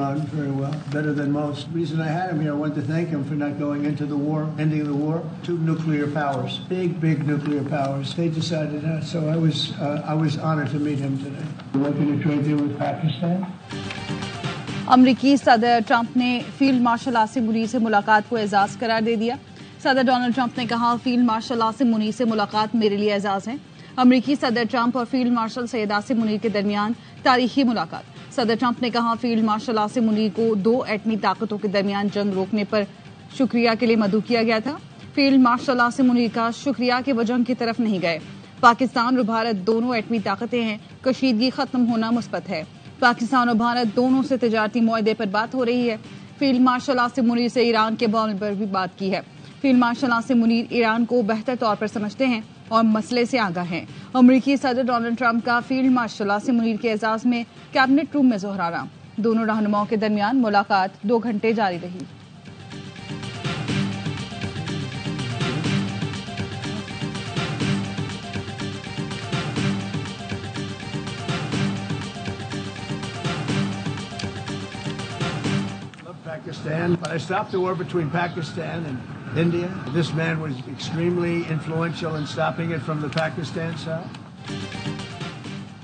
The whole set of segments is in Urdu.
Iran very well, better than most. The reason I had him here, I wanted to thank him for not going into the war, ending the war. Two nuclear powers, big nuclear powers. They decided that, so I was honored to meet him today. Working a trade deal with Pakistan. امریکی صدر ٹرمپ نے فیلڈ مارشل عاصم منیر سے ملاقات کو اعزاز قرار دے دیا. صدر ڈونلڈ ٹرمپ نے کہا فیلڈ مارشل عاصم منیر سے ملاقات میرے لیے اعزاز ہے. امریکی صدر ٹرمپ اور فیلڈ مارشل سید عاصم منیر کے درمیان تاریخی ملاقات. صدر ٹرمپ نے کہا فیلڈ مارشل عاصم منیر کو 2 ایٹمی طاقتوں کے درمیان جنگ روکنے پر شکریہ کے لیے مدعو کیا گیا تھا. فیلڈ مارشل عاصم منیر کا شکریہ کہ وہ جنگ کی طرف نہیں گئے. پاکستان اور بھارت دونوں ایٹمی طاقتیں ہیں, کشیدگی ختم ہونا مثبت ہے. پاکستان اور بھارت دونوں سے تجارتی معاہدے پر بات ہو رہی ہے. فیلڈ مارشل عاصم منیر سے ایران کے بحران پر بھی بات کی ہے. فیلڈ مارشل عاصم منیر ایران کو بہتر طور پر سمجھتے ہیں اور مسئلے سے آگاہ ہیں. امریکی صدر ڈونلڈ ٹرمپ کا فیلڈ مارشل عاصم منیر کے اعزاز میں کیبنٹ روم میں ظہرانا. دونوں رہنماؤں کے درمیان ملاقات 2 گھنٹے جاری رہی. Pakistan. I stopped the war between Pakistan and India. This man was extremely influential in stopping it from the Pakistan side.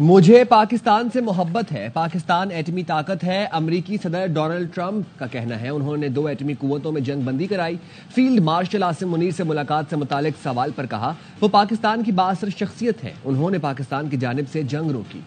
مجھے پاکستان سے محبت ہے. پاکستان ایٹمی طاقت ہے. امریکی صدر ڈونلڈ ٹرمپ کا کہنا ہے انہوں نے 2 ایٹمی قوتوں میں جنگ بندی کرائی. فیلڈ مارشل عاصم منیر سے ملاقات سے متعلق سوال پر کہا وہ پاکستان کی بااثر شخصیت ہے. انہوں نے پاکستان کی جانب سے جنگ روکی.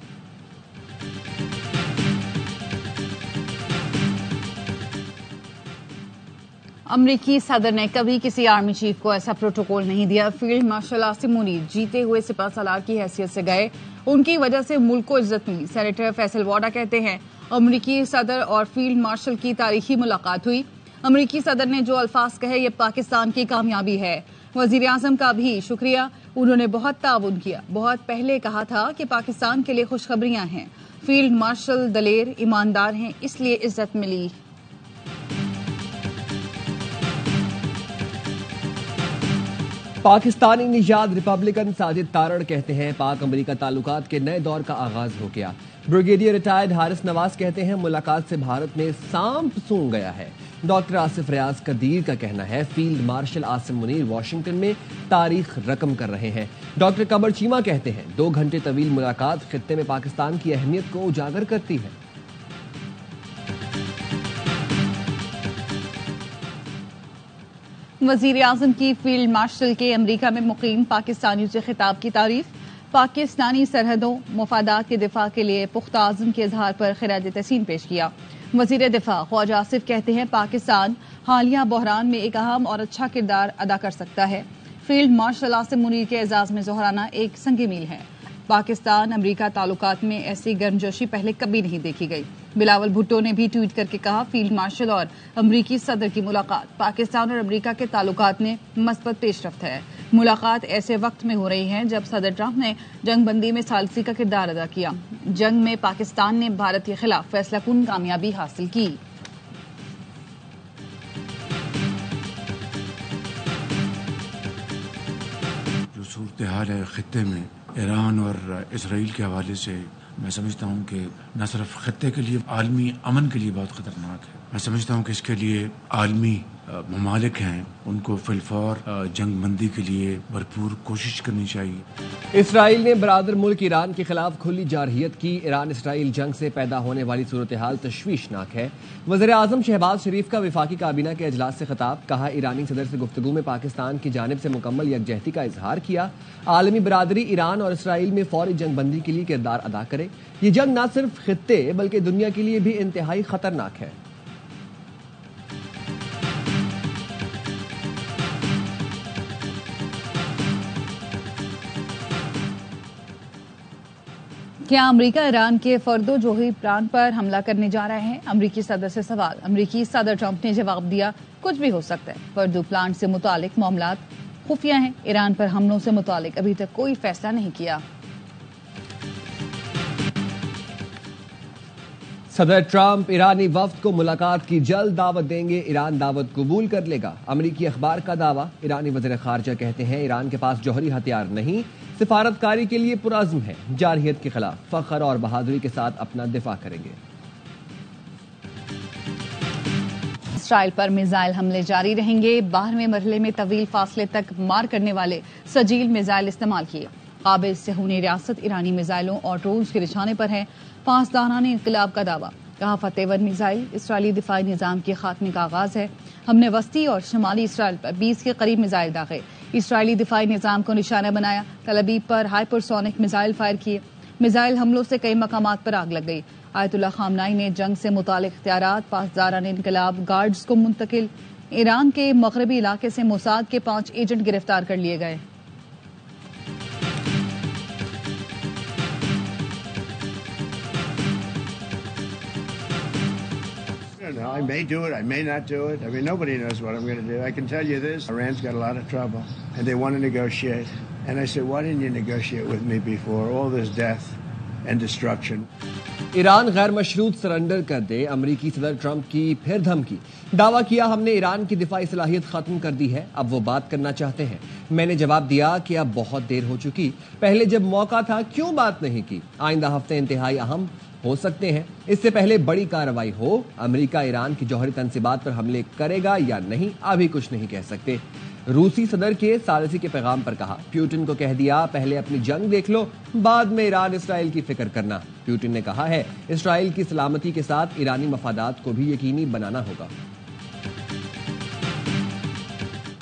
امریکی صدر نے کبھی کسی آرمی چیف کو ایسا پروٹوکول نہیں دیا. فیلڈ مارشل عاصم منیر جیتے ہوئے سپہ سالار کی حیثیت سے گئے, ان کی وجہ سے ملک کو عزت ملی. سینیٹر فیصل واڈا کہتے ہیں امریکی صدر اور فیلڈ مارشل کی تاریخی ملاقات ہوئی. امریکی صدر نے جو الفاظ کہے یہ پاکستان کی کامیابی ہے. وزیر اعظم کا بھی شکریہ, انہوں نے بہت تعاون کیا. بہت پہلے کہا تھا کہ پاکستان کے لیے خوشخبریاں ہیں. فیلڈ مارشل دلیر ایماندار ہیں, اس لیے عزت ملی. پاکستانی نژاد ریپبلکن ساجد تارڑ کہتے ہیں پاک امریکہ تعلقات کے نئے دور کا آغاز ہو گیا. بریگیڈیئر ریٹائرڈ حارث نواز کہتے ہیں ملاقات سے بھارت میں سانپ سونگ گیا ہے. ڈاکٹر آصف ریاض قدیر کا کہنا ہے field marshal Asim Munir Washington میں تاریخ رقم کر رہے ہیں. ڈاکٹر قمر چیمہ کہتے ہیں 2 گھنٹے طویل ملاقات خطے میں پاکستان کی اہمیت کو اجاگر کرتی ہے. وزیر اعظم کی فیلڈ مارشل کے امریکہ میں مقیم پاکستانیوں سے خطاب کی تعریف. پاکستانی سرحدوں مفادات کے دفاع کے لیے پختہ عزم کے اظہار پر خراج تحسین پیش کیا. وزیر دفاع خواجہ آصف کہتے ہیں پاکستان حالیہ بحران میں ایک اہم اور اچھا کردار ادا کر سکتا ہے. فیلڈ مارشل عاصم منیر کے اعزاز میں ظہرانا ایک سنگ میل ہے. پاکستان امریکہ تعلقات میں ایسی گرمجوشی پہلے کبھی نہیں دیکھی گئی. بلاول بھٹو نے بھی ٹویٹ کر کے کہا فیلڈ مارشل اور امریکی صدر کی ملاقات پاکستان اور امریکہ کے تعلقات میں مثبت پیش رفت ہے. ملاقات ایسے وقت میں ہو رہی ہے جب صدر ٹرمپ نے جنگ بندی میں ثالثی کا کردار ادا کیا. جنگ میں پاکستان نے بھارت کے خلاف فیصلہ کن کامیابی حاصل کی. جو صورتحال ہے خطے میں ایران اور اسرائیل کے حوالے سے میں سمجھتا ہوں کہ نہ صرف خطے کے لیے عالمی امن کے لیے بہت خطرناک ہے. میں سمجھتا ہوں کہ اس کے لیے عالمی ممالک ہیں ان کو فی الفور جنگ بندی کے لیے بھرپور کوشش کرنی چاہیے. اسرائیل نے برادر ملک ایران کے خلاف کھلی جارحیت کی. ایران اسرائیل جنگ سے پیدا ہونے والی صورتحال تشویشناک ہے. وزیر اعظم شہباز شریف کا وفاقی کابینہ کے اجلاس سے خطاب. کہا ایرانی صدر سے گفتگو میں پاکستان کی جانب سے مکمل یکجہتی کا اظہار کیا. عالمی برادری ایران اور اسرائیل میں فوری جنگ بندی کے لیے کردار ادا کرے. یہ جنگ نہ صرف خطے بلکہ دنیا کے لیے بھی انتہائی خطرناک ہے. کیا امریکہ ایران کے فرد و جوہری پلان پر حملہ کرنے جا رہے ہیں؟ امریکی صدر سے سوال. امریکی صدر ٹرمپ نے جواب دیا کچھ بھی ہو سکتا ہے. فردو پلانٹ سے متعلق معاملات خفیہ ہیں. ایران پر حملوں سے متعلق ابھی تک کوئی فیصلہ نہیں کیا. صدر ٹرمپ ایرانی وفد کو ملاقات کی جلد دعوت دیں گے. ایران دعوت قبول کر لے گا. امریکی اخبار کا دعویٰ. ایرانی وزیر خارجہ کہتے ہیں ایران کے پاس جوہری ہتھیار نہیں, سفارتکاری کے لیے پرعزم ہے. جارحیت کے خلاف فخر اور بہادری کے ساتھ اپنا دفاع کریں گے. اسرائیل پر میزائل حملے جاری رہیں گے. 12ویں مرحلے میں طویل فاصلے تک مار کرنے والے سجیل میزائل استعمال کیے. قابض صہیونی ریاست ایرانی میزائلوں اور ڈرونز کے نشانے پر ہے. پاسداران انقلاب کا دعویٰ. کہا فتح 1 میزائل اسرائیلی دفاعی نظام کے خاتمے کا آغاز ہے. ہم نے وسطی اور شمالی اسرائیل پر 20 کے قریب میزائل داغے. اسرائیلی دفاعی نظام کو نشانہ بنایا. تل ابیب پر ہائپرسونک میزائل فائر کیے. میزائل حملوں سے کئی مقامات پر آگ لگ گئی. آیت اللہ خامنائی نے جنگ سے متعلق اختیارات پاسداران انقلاب گارڈز کو منتقل. ایران کے مغربی علاقے سے موساد کے 5 ایجنٹ گرفتار کر لیے گئے. I may do it, I may not do it. I mean, nobody knows what I'm going to do. I can tell you this, Iran's got a lot of trouble, and they want to negotiate. And I said, why didn't you negotiate with me before? All this death and destruction. Iran غیر مشروط سرنڈر کر دے. امریکی صدر ٹرمپ کی پھر دھمکی. دعویٰ کیا ہم نے ایران کی دفاعی صلاحیت ختم کر دی ہے, اب وہ بات کرنا چاہتے ہیں. میں نے جواب دیا کہ اب بہت دیر ہو چکی, پہلے جب موقع تھا کیوں بات نہیں کی. آئندہ ہفتے انتہائی اہم ہو سکتے ہیں, اس سے پہلے بڑی کارروائی ہو. امریکہ ایران کی جوہری تنصیبات پر حملے کرے گا یا نہیں ابھی کچھ نہیں کہہ سکتے. روسی صدر کے ثالثی کے پیغام پر کہا. پیوٹن کو کہہ دیا پہلے اپنی جنگ دیکھ لو, بعد میں ایران اسرائیل کی فکر کرنا. پیوٹن نے کہا ہے اسرائیل کی سلامتی کے ساتھ ایرانی مفادات کو بھی یقینی بنانا ہوگا.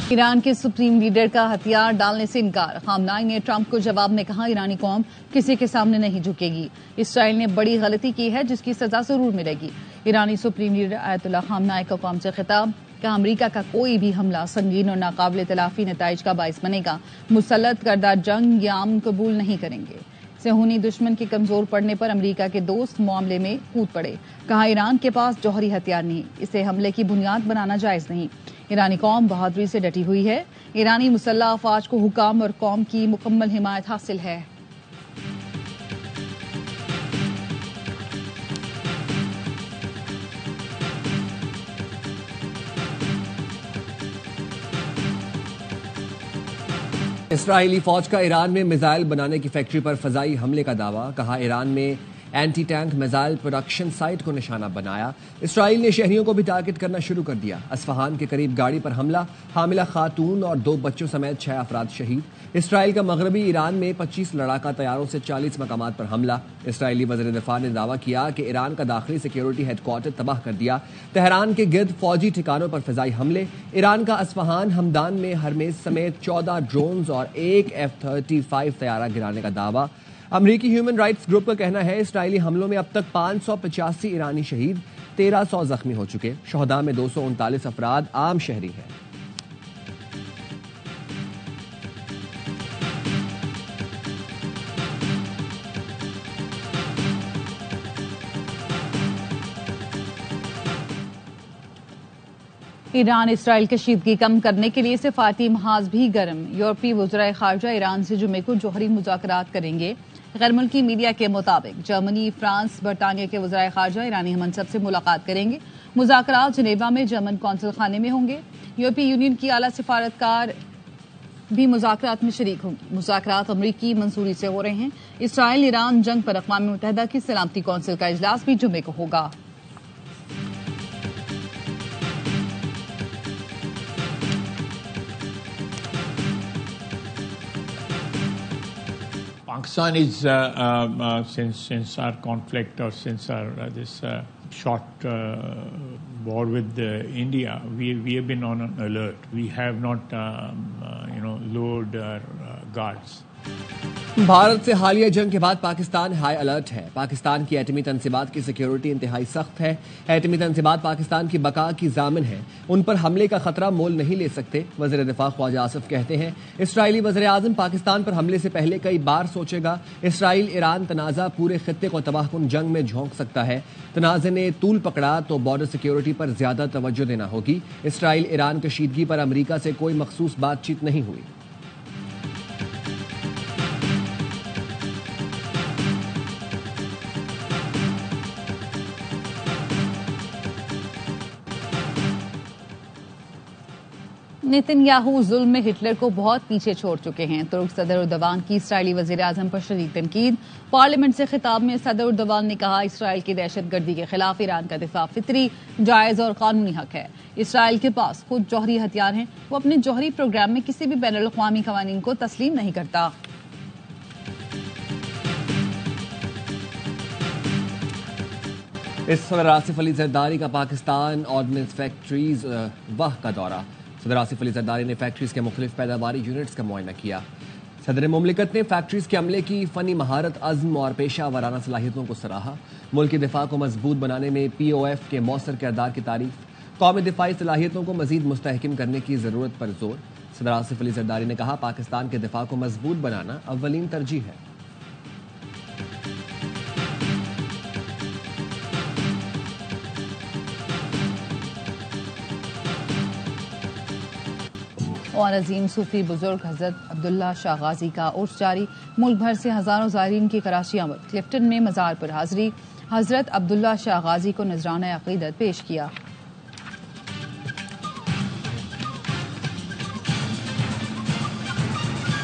ایران کے سپریم لیڈر کا ہتھیار ڈالنے سے انکار. خامنائی نے ٹرمپ کو جواب میں کہا ایرانی قوم کسی کے سامنے نہیں جھکے گی. اسرائیل نے بڑی غلطی کی ہے جس کی سزا ضرور ملے گی. ایرانی سپریم لیڈر آیت اللہ خامنائی کا قوم سے خطاب. کہا امریکہ کا کوئی بھی حملہ سنگین اور ناقابل تلافی نتائج کا باعث بنے گا. مسلط کردہ جنگ یا امن قبول نہیں کریں گے. صہیونی دشمن کے کمزور پڑنے پر امریکہ کے دوست معاملے میں کود پڑے. کہا ایران کے پاس جوہری ہتھیار نہیں, اسے حملے کی بنیاد بنانا جائز نہیں. ایرانی قوم بہادری سے ڈٹی ہوئی ہے. ایرانی مسلح افواج کو حکام اور قوم کی مکمل حمایت حاصل ہے. اسرائیلی فوج کا ایران میں میزائل بنانے کی فیکٹری پر فضائی حملے کا دعویٰ. کہا ایران میں anti tank missile production site کو نشانہ بنایا. اسرائیل نے شہریوں کو بھی ٹارگٹ کرنا شروع کر دیا. اصفہان کے قریب گاڑی پر حملہ, حاملہ خاتون اور 2 بچوں سمیت 6 افراد شہید. اسرائیل کا مغربی ایران میں 25 لڑاکا طیاروں سے 40 مقامات پر حملہ. اسرائیلی وزیر دفاع نے دعویٰ کیا کہ ایران کا داخلی سیکیورٹی ہیڈ کوارٹر تباہ کر دیا. تہران کے گرد فوجی ٹھکانوں پر فضائی حملے. ایران کا اصفہان ہمدان میں ہرمیز سمیت 14 ڈرونز اور 1 F-35 طیارہ گرانے کا دعویٰ. امریکی ہیومن رائٹس گروپ کا کہنا ہے اسرائیلی حملوں میں اب تک 585 ایرانی شہید, 1300 زخمی ہو چکے. شہداء میں 239 افراد عام شہری ہیں. ایران اسرائیل کشیدگی کم کرنے کے لیے سفارتی محاذ بھی گرم. یورپی وزرائے خارجہ ایران سے جمعے کو جوہری مذاکرات کریں گے. غیر ملکی میڈیا کے مطابق جرمنی, فرانس, برطانیہ کے وزرائے خارجہ ایرانی منصب سے ملاقات کریں گے. مذاکرات جنیوا میں جرمن قونصل خانے میں ہوں گے. یورپی یونین کی اعلیٰ سفارتکار بھی مذاکرات میں شریک ہوں گی. مذاکرات امریکی منصوری سے ہو رہے ہیں. اسرائیل ایران جنگ پر اقوام متحدہ کی سلامتی کونسل کا اجلاس بھی جمعے کو ہوگا. Pakistan is since our conflict or since our this short war with India, we have been on an alert. We have not lowered our guards. Bharat سے حالیہ جنگ کے بعد پاکستان ہائی الرٹ ہے. پاکستان کی ایٹمی تنصیبات کی سیکیورٹی انتہائی سخت ہے. ایٹمی تنصیبات پاکستان کی بقا کی ضامن ہے, ان پر حملے کا خطرہ مول نہیں لے سکتے. وزیر دفاع خواجہ آصف کہتے ہیں اسرائیلی وزیر اعظم پاکستان پر حملے سے پہلے کئی بار سوچے گا. اسرائیل ایران تنازع پورے خطے کو تباہ کن جنگ میں جھونک سکتا ہے. تنازع نے طول پکڑا تو بارڈر سیکیورٹی پر زیادہ توجہ دینا ہوگی. اسرائیل ایران کشیدگی پر امریکہ سے کوئی مخصوص بات چیت نہیں ہوئی. نیتن یاہو ظلم میں ہٹلر کو بہت پیچھے چھوڑ چکے ہیں. ترک صدر اردوان کی اسرائیلی وزیر اعظم پر شدید تنقید. پارلیمنٹ سے خطاب میں صدر اردوان نے کہا اسرائیل کی دہشت گردی کے خلاف ایران کا دفاع فطری، جائز اور قانونی حق ہے. اسرائیل کے پاس خود جوہری ہتھیار ہیں. وہ اپنے جوہری پروگرام میں کسی بھی بین الاقوامی قوانین کو تسلیم نہیں کرتا. اس صدر آصف علی زرداری کا پاکستان آرڈننس فیکٹریز وہ کا دورہ. صدر آصف علی زرداری نے فیکٹریز کے مختلف پیداواری یونٹس کا معائنہ کیا. صدر مملکت نے فیکٹریز کے عملے کی فنی مہارت، عزم اور پیشہ ورانہ صلاحیتوں کو سراہا. ملک کی دفاع کو مضبوط بنانے میں پی او ایف کے مؤثر کردار کی تعریف. قومی دفاعی صلاحیتوں کو مزید مستحکم کرنے کی ضرورت پر زور. صدر آصف علی زرداری نے کہا پاکستان کے دفاع کو مضبوط بنانا اولین ترجیح ہے. اور عظیم صوفی بزرگ حضرت عبداللہ شاہ غازی کا عرس جاری. ملک بھر سے ہزاروں زائرین کی کراچی آمد. کلفٹن میں مزار پر حاضری. حضرت عبداللہ شاہ غازی کو نذرانہ عقیدت پیش کیا.